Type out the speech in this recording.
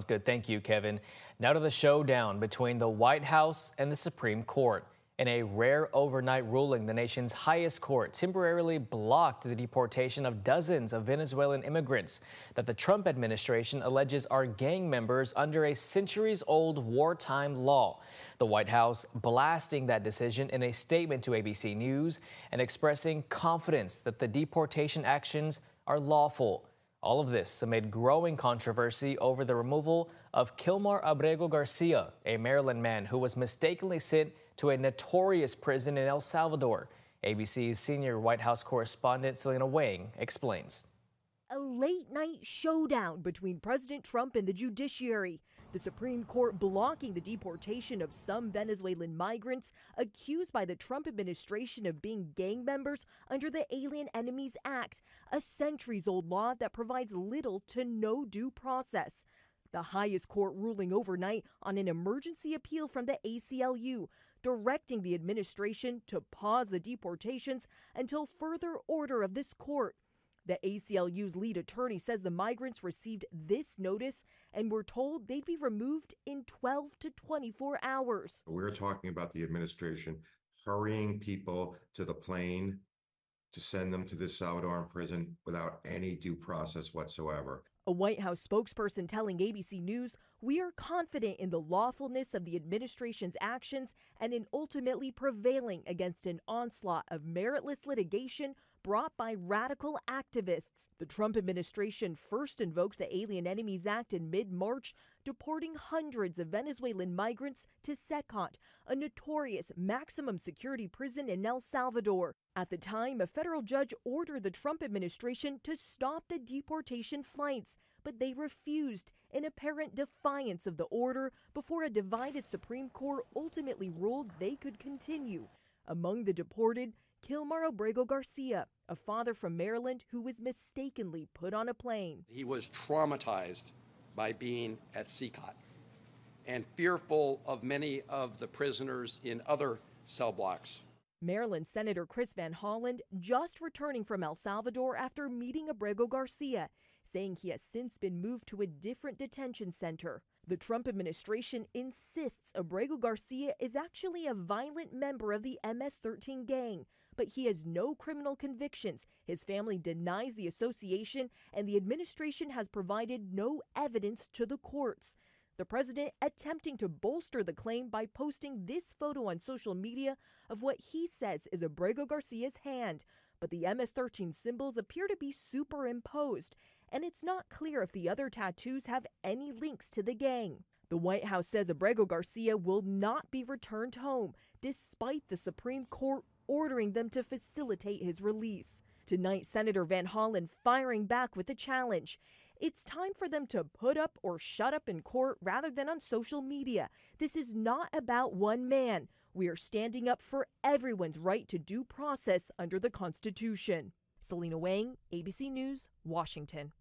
Good. Thank you, Kevin. Now to the showdown between the White House and the Supreme Court. In a rare overnight ruling, the nation's highest court temporarily blocked the deportation of dozens of Venezuelan immigrants that the Trump administration alleges are gang members under a centuries-old wartime law. The White House blasting that decision in a statement to ABC News and expressing confidence that the deportation actions are lawful. All of this amid growing controversy over the removal of Kilmar Abrego Garcia, a Maryland man who was mistakenly sent to a notorious prison in El Salvador. ABC's senior White House correspondent Selena Wang explains. A late-night showdown between President Trump and the judiciary. The Supreme Court blocking the deportation of some Venezuelan migrants accused by the Trump administration of being gang members under the Alien Enemies Act, a centuries-old law that provides little to no due process. The highest court ruling overnight on an emergency appeal from the ACLU, directing the administration to pause the deportations until further order of this court. The ACLU's lead attorney says the migrants received this notice and were told they'd be removed in 12 to 24 hours. We're talking about the administration hurrying people to the plane to send them to the Salvadoran prison without any due process whatsoever. A White House spokesperson telling ABC News, "We are confident in the lawfulness of the administration's actions and in ultimately prevailing against an onslaught of meritless litigation brought by radical activists." The Trump administration first invoked the Alien Enemies Act in mid-March, deporting hundreds of Venezuelan migrants to Secot, a notorious maximum security prison in El Salvador. At the time, a federal judge ordered the Trump administration to stop the deportation flights, but they refused in apparent defiance of the order before a divided Supreme Court ultimately ruled they could continue. Among the deported, Kilmar Abrego Garcia, a father from Maryland who was mistakenly put on a plane. He was traumatized by being at Secot and fearful of many of the prisoners in other cell blocks. Maryland Senator Chris Van Hollen just returning from El Salvador after meeting Abrego Garcia, saying he has since been moved to a different detention center. The Trump administration insists Abrego Garcia is actually a violent member of the MS-13 gang, but he has no criminal convictions. His family denies the association, and the administration has provided no evidence to the courts. The president attempting to bolster the claim by posting this photo on social media of what he says is Abrego Garcia's hand. But the MS-13 symbols appear to be superimposed, and it's not clear if the other tattoos have any links to the gang. The White House says Abrego Garcia will not be returned home, despite the Supreme Court ordering them to facilitate his release. Tonight, Senator Van Hollen firing back with a challenge. It's time for them to put up or shut up in court rather than on social media. This is not about one man. We are standing up for everyone's right to due process under the Constitution. Selena Wang, ABC News, Washington.